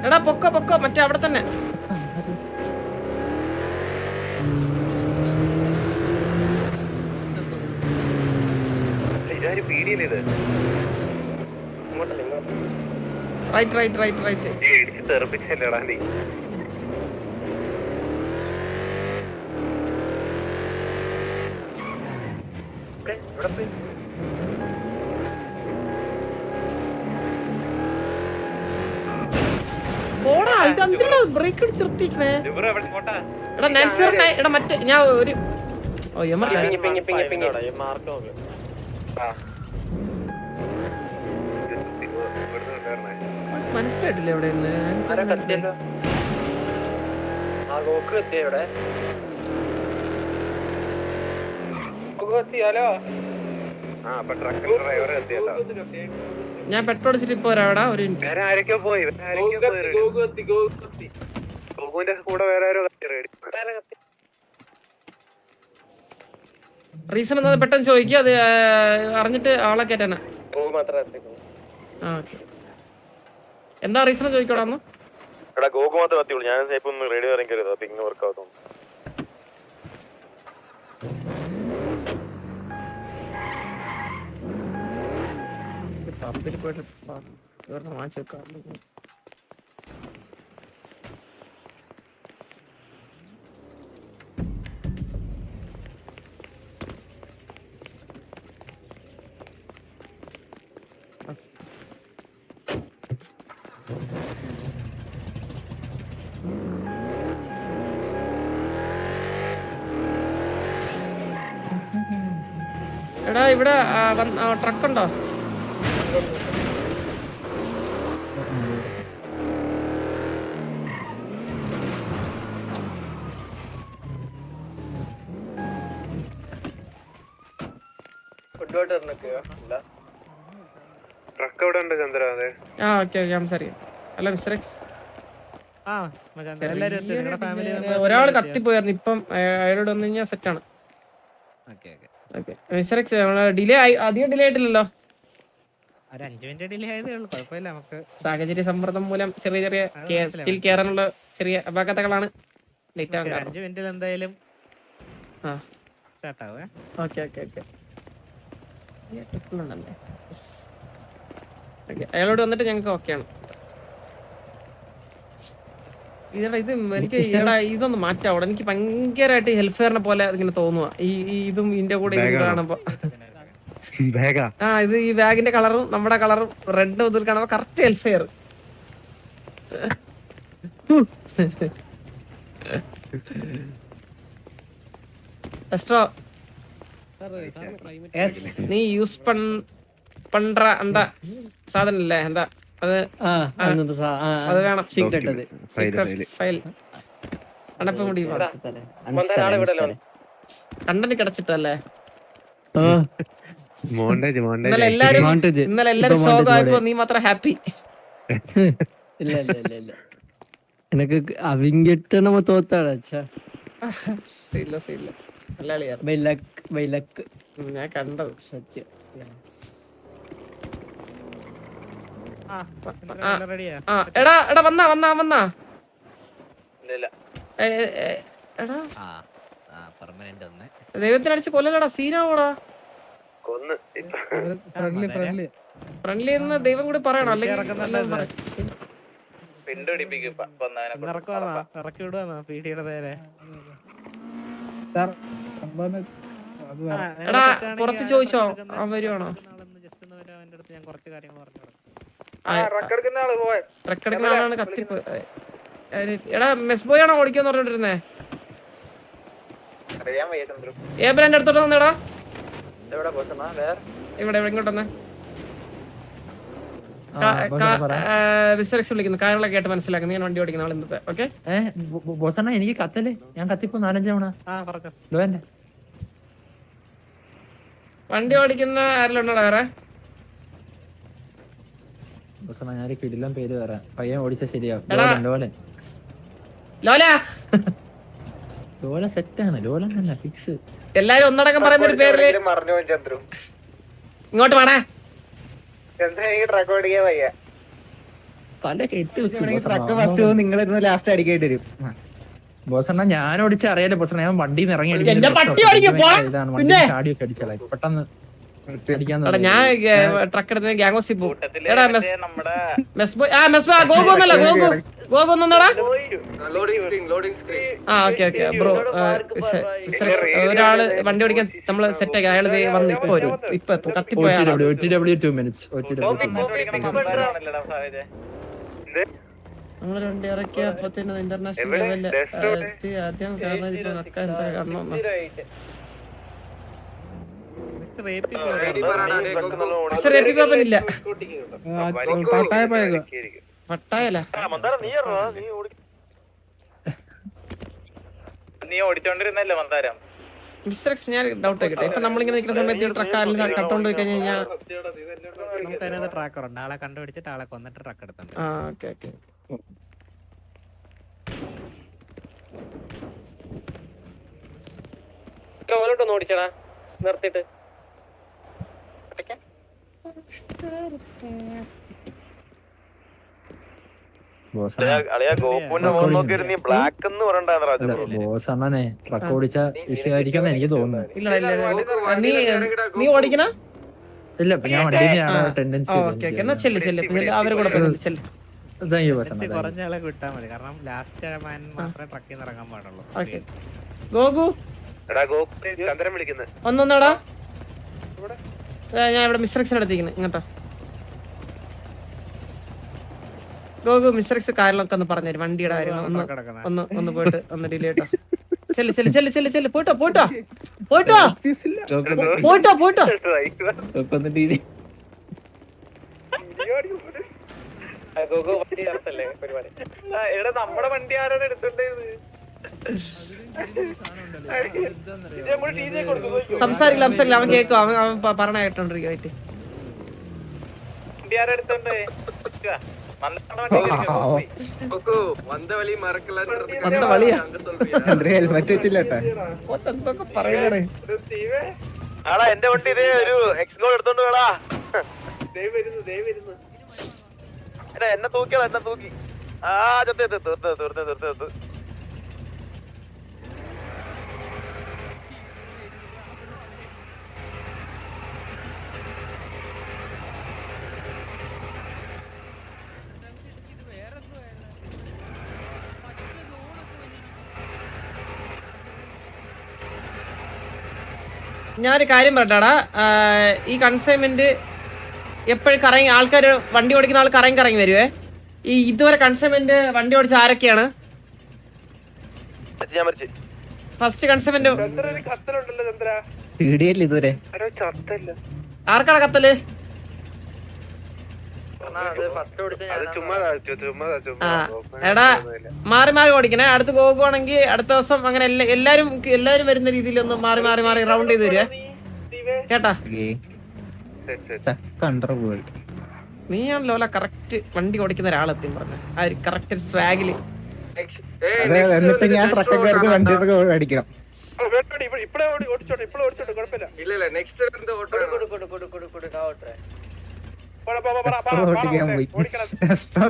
എടാ പൊക്കോ പൊക്കോ, മറ്റേ അവിടെ തന്നെ. Right right right right. തെറിപ്പിച്ചല്ലേടാ നീ. പോടാ, ഇത് എന്തിനാ ബ്രേക്ക് അടിച്ച് നിർത്തിക്കണേ? എടാ നാൻസിറിനെ, എടാ മറ്റേ ഞാൻ ഒരു മനസ്സിലായിട്ടില്ല എവിടെ ഞാൻ പെട്രോൾ അടിച്ചിട്ട് ഇപ്പൊ വരാടാ. ഒരു റീസൺ എന്താ പെട്ടെന്ന് ചോദിക്കുക, അത് അറിഞ്ഞിട്ട് ആളെ കയറ്റാനാ. എന്താ റീസൺ ചോദിക്കോടാന്ന്? എടാ ഗോകു മാത്രമേ കത്തിയുള്ളൂ. ഞാൻ ഇപ്പൊ ഒന്ന് റേഡിയോ ഇറങ്ങിക്കരുത്, അപ്പൊ ഇങ്ങനെ വർക്ക് ആവുന്നു. പബ്ബിൽ പോയിട്ട് വാങ്ങിച്ചു വെക്കാം. എടാ ഇവിടെ ട്രക്കുണ്ടോ? ഒരാള് കത്തിപ്പോയായിരുന്നു, ഇപ്പം അയാളോട് വന്നു കഴിഞ്ഞാൽ സെറ്റാണ്. ഡിലേ അധികം ഡിലേ ആയിട്ടില്ലല്ലോ. സാഹചര്യ സമ്മർദ്ദം മൂലം ചെറിയ ചെറിയ സ്കിൽ കയറാനുള്ള ചെറിയ അപാകതകളാണ്. എന്തായാലും അയാളോട് വന്നിട്ട് ഞങ്ങൾക്ക് ഓക്കെയാണ്. ഇതെടാ ഇത് എനിക്ക് ഇതൊന്ന് മാറ്റാം അവിടെ. എനിക്ക് ഭയങ്കരമായിട്ട് ഹെൽഫെയറിനെ പോലെ ഇങ്ങനെ തോന്നുക ഇതും ഇതിന്റെ കൂടെ കാണുമ്പോ. ഇത് ഈ ബാഗിന്റെ കളറും നമ്മുടെ കളറും റെഡ് ഇതിൽ കാണുമ്പോ കറക്റ്റ് ഹെൽഫെയർ. എക്സ്ട്രാ നീ യൂസ് പണ്ട എന്താ സാധനം ഇല്ലേ, എന്താ അത് വേണം. ഫയൽ അടപ്പ മുടി കണ്ടന്റ് കിടച്ചിട്ടല്ലേ ഇന്നലെ എല്ലാരും ശോകമായപ്പോ നീ മാത്രം ഹാപ്പി. எனக்கு அவங்க நம்ம தோத்தாடா. ഞാൻ കണ്ടത് സത്യം. എടാ എടാ വന്നാ എടാ ദൈവത്തിനടിച്ച് കൊല്ലലടാ, സീനാവൂടാ. ഫ്രണ്ട്ലി എന്ന് ദൈവം കൂടി പറയണം, അല്ലെങ്കിൽ എടാ പുറത്ത് ചോദിച്ചോ അവൻ വരുവാണോ? ട്രക്കെടുക്കുന്ന ആളാണ് കത്തിപ്പ്. എടാ മെസ് ബോയ് ആണോ ഓടിക്കാന്ന് പറഞ്ഞോണ്ടിരുന്നേ? ഏ ബ്രാൻഡ് അടുത്തോട്ട് വന്നേടാ. ഇവിടെ ഇങ്ങോട്ടൊന്ന് വിളിക്കുന്നു. കാര്യങ്ങളൊക്കെ കേട്ട് മനസ്സിലാക്കുന്നു. ഞാൻ വണ്ടി ഓടിക്കുന്ന ആൾ ഇന്നത്തെ. ഓക്കെ ബോസണ്ണ എനിക്ക് കത്തല്ലേ, ഞാൻ കത്തിപ്പോ 4-5 തവണ. വണ്ടി ഓടിക്കുന്ന ആരെല്ലാം ഉണ്ടോടാ വേറെ? ബോസണ്ണ ഞാൻ കിടിലം പേര് പറയാം, പയ്യൻ ഓടിച്ച ശരിയാവും. ലോല സെറ്റാണ്, ലോല ഫിക്സ്. എല്ലാരും ഒന്നടങ്കം പറയുന്ന ഒരു പേര് ഇങ്ങോട്ട് വേണേ. തല കെട്ടി ട്രക്ക് ഫസ്റ്റ് പോകും, നിങ്ങൾ ലാസ്റ്റ് അടിക്കേണ്ടി വരും. ബോസണ്ണ ഞാൻ ഓടിച്ച അറിയാലോ ബോസണ്ണ, ഞാൻ വണ്ടിയിൽ നിന്ന് ഇറങ്ങി എന്റെ പട്ടി ഓടിക്കും, പോടാ. പിന്നെ ചാടിയൊക്കെ അടിച്ചാലേ പെട്ടെന്ന് അടിക്കാൻ എടാ ഞാൻ ട്രക്ക് എടുത്ത് ഗ്യാങ് ഹൗസിൽ പോകും. എടാ ഗോഗു ഒന്നല്ല, ഗോഗു ഒന്നടാ. ആ ഓക്കെ ബ്രോ, ഒരാള് വണ്ടി ഓടിക്കാൻ നമ്മള് സെറ്റ് ആക്കി, അയാൾ വന്ന് ഇപ്പൊ വരും, ഇപ്പൊ എത്തും, കത്തിപ്പോയാണ്. നമ്മള് വണ്ടി ഇറക്കിയ അപ്പത്തിന് ഇന്റർനാഷണൽ ലെവലില് എത്തി. ആദ്യം കാരണം ഇപ്പൊ നക്ക എന്താ കാണണം. പട്ടായല്ല നീ ഓടിച്ചോണ്ടിരുന്നല്ലേ മന്ദാരം. മിസ്റ്റർ എക്സ്, ഞാൻ ഡൗട്ട് ആയിക്കട്ടെ. ഇപ്പൊ നമ്മളിങ്ങനെ നിൽക്കുന്ന സമയത്ത് ട്രക്കാരിൽ കട്ടോണ്ട് പോയി കഴിഞ്ഞാൽ ട്രാക്കറുണ്ട്, ആളെ കണ്ടുപിടിച്ചിട്ട് ആളെ കൊന്നിട്ട് ട്രക്ക് എടുത്തുണ്ട്. ആ ഓക്കെ ഓടിച്ചടാ നിർത്തിട്ട്. ബോസണ്ണനെ ട്രക്ക് ഓടിച്ച വിഷയമായിരിക്കും എനിക്ക് തോന്നുന്നു. നീ ഓടിക്കണ? ഇല്ല ഞാൻ വണ്ടിയിലാണ് ടെൻഡൻസി. എന്നാ ചെല്ല് അവരെ കൂടെ ചെല്ല്. കുറഞ്ഞ ആളെ വിട്ടാ മതി, കാരണം ലാസ്റ്റ് മാത്രമേ ട്രക്കിൽ നിന്ന് ഇറങ്ങാൻ പാടുള്ളൂ. ഗോഗു ഒന്നൊന്നടാ, ഞാൻ ഇവിടെ മിസ്റ്റർ എക്സിനെ എടുത്തിരിക്കുന്നു ഇങ്ങോട്ടോ. ഗോഗു മിസ്റ്റർ എക്സ് കാര്യങ്ങളൊക്കെ ഒന്ന് പറഞ്ഞുതരും, വണ്ടിയുടെ കാര്യങ്ങൾ ഒന്ന് പോയിട്ട് ഒന്ന് ഡിലേ കേട്ടോ. ചെല്ല് പോയിട്ടോ നമ്മുടെ വണ്ടി ആരാണ് എടുത്തിട്ട് സംസാരിക്കില്ല, അവൻ കേൾക്കും, അവൻ പറഞ്ഞ കേട്ടോണ്ടിരിക്കും. ഹെൽമെറ്റ് വെച്ചില്ലട്ടാ. ആടാ എന്റെ വണ്ടി ഇതേ ഒരു എക്സ്ഗോൾ എടുത്തോണ്ട് വേടാ. എന്നെ തൂക്കി ആ തീർത്ത്. ഞാനൊരു കാര്യം പറയട്ടാടാ, ഈ കൺസൈൻമെന്റ് എപ്പോഴും കറങ്ങി ആൾക്കാർ വണ്ടി ഓടിക്കുന്ന ആൾ കറങ്ങി വരുവേ. ഈ ഇതുവരെ കൺസൈൻമെന്റ് വണ്ടി ഓടിച്ച ആരൊക്കെയാണ്? ഫസ്റ്റ് കൺസൈൻമെന്റ് ഇതുവരെ ആർക്കാണ് കത്തല്? എടാ മാറി ഓടിക്കണേ. അടുത്ത് പോകുവാണെങ്കിൽ അടുത്ത ദിവസം അങ്ങനെ എല്ലാരും വരുന്ന രീതിയിൽ ഒന്ന് മാറി റൗണ്ട് ചെയ്ത് വരുവേ കേട്ടാ. നീയാണല്ലോ കറക്റ്റ് വണ്ടി ഓടിക്കുന്ന ഒരാളെത്തി പറഞ്ഞ ആ ഒരു കറക്റ്റ് സ്വാഗില്. എന്നിട്ട് ഞാൻ ട്രക്കൊക്കെ എടുത്ത് വണ്ടി അടിക്കണം.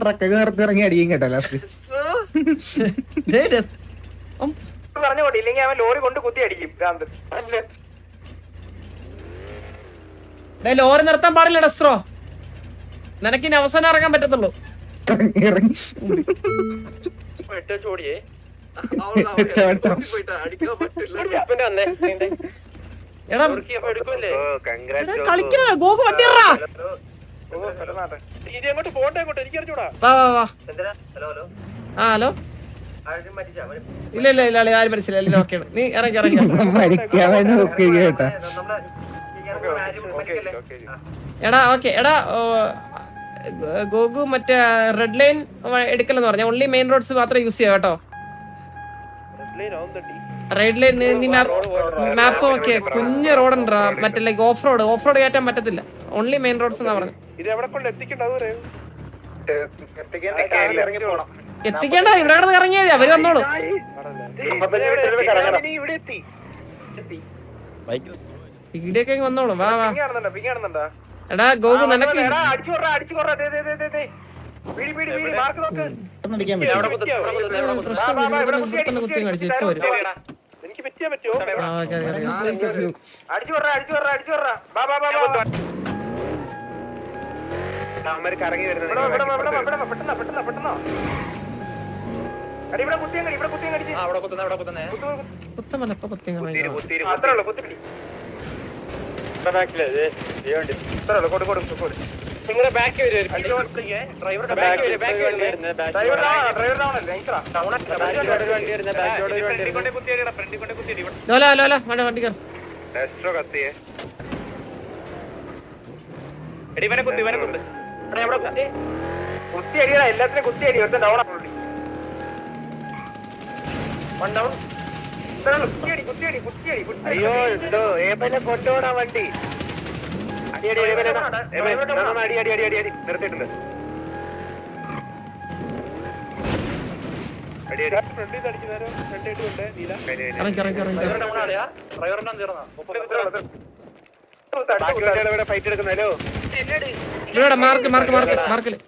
ട്രക്കൊക്കെ നിർത്തി ഇറങ്ങി അടിക്കും കേട്ടോ ലാസ്റ്റ്. പറഞ്ഞോട്ടെ, ഇല്ലെങ്കിൽ അവൻ ലോറി കൊണ്ട് കുത്തി അടിക്കും. ലോറി നിർത്താൻ പാടില്ല ഡസ്ട്രോ, നിനക്കിനി അവസാനം ഇറങ്ങാൻ പറ്റത്തുള്ളൂ. കളിക്കണ ഗോകു വണ്ടി ഹലോ. ഇല്ല ആരും മനസ്സിലായില്ല. ഓക്കെയാണ്, നീ ഇറങ്ങി എടാ. ഓക്കെ എടാ, ഗോകു മറ്റേ റെഡ് ലൈൻ എടുക്കലെന്ന് പറഞ്ഞ ഓൺലി മെയിൻ റോഡ്സ് മാത്രം യൂസ് ചെയ്യാം കേട്ടോ. റെഡ് ലൈൻ നീ മാപ്പ് നോക്കിയേ, കുഞ്ഞ് റോഡുണ്ടാ, മറ്റേ ലൈക്ക് ഓഫ് റോഡ് കയറ്റാൻ പറ്റത്തില്ല. ഓൺലി മെയിൻ റോഡ്സ് എന്നാ പറഞ്ഞത്. എത്തിക്കേണ്ട, ഇവിടെ കിടന്ന് ഇറങ്ങിയത് അവര് വന്നോളൂ. ഇവിടെയൊക്കെ വന്നോളൂ. വാ എടാ ഗോകു, നിനക്ക് പെട്ടെന്ന് അടിക്കാൻ പറ്റും പ്രശ്നം ഇവിടെ തന്നെ കുത്തി കഴിച്ചു ഇപ്പൊ വരും ആ ഓക്കെ കറങ്ങി കുത്തമല്ല ഇപ്പൊ കുത്തി നിങ്ങളുടെ ബാക്ക് ലോല ലോല വേണ്ട വണ്ടി കയറി കുത്തിയടിയടാ എല്ലാത്തിനും കുത്തിയടി ഒരുത്തൻ ഡൗൺ അയ്യോ ഏപ്പനെ കൊണ്ടോടാ വണ്ടി അടി നിർത്തിയിട്ടുണ്ട് ഫൈറ്റ് എടുക്കുന്നല്ലോ ഇവിടെ മാർക്ക് മാർക്ക് മാർക്ക് മാർക്കില്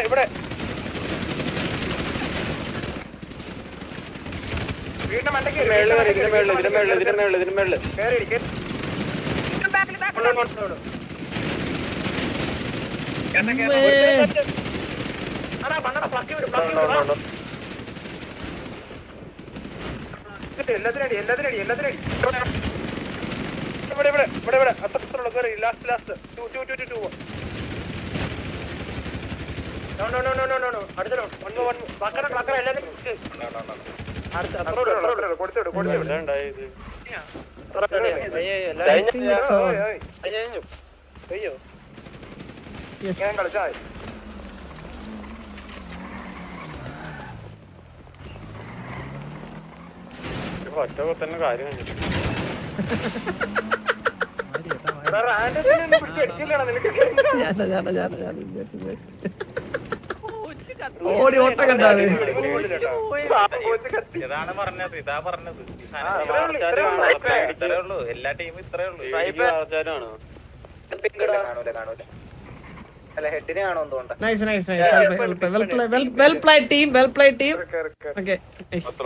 ഇവിടെ വീടിന്റെ മണ്ടയ്ക്ക് ഇതിന്റെ മേളില് എല്ലാത്തിനടി ഇവിടെ അത്ര ലാസ്റ്റ് അടുത്തോ ഒറ്റ തന്നെ കാര്യം ഓടി ഓട്ടം കണ്ടാവേ ഇതാണ് പറഞ്ഞത് ഇത്രേ ഉള്ളൂ എല്ലാ ടീമും ഇത്രേ ഉള്ളൂ nice nice nice well play team okay nice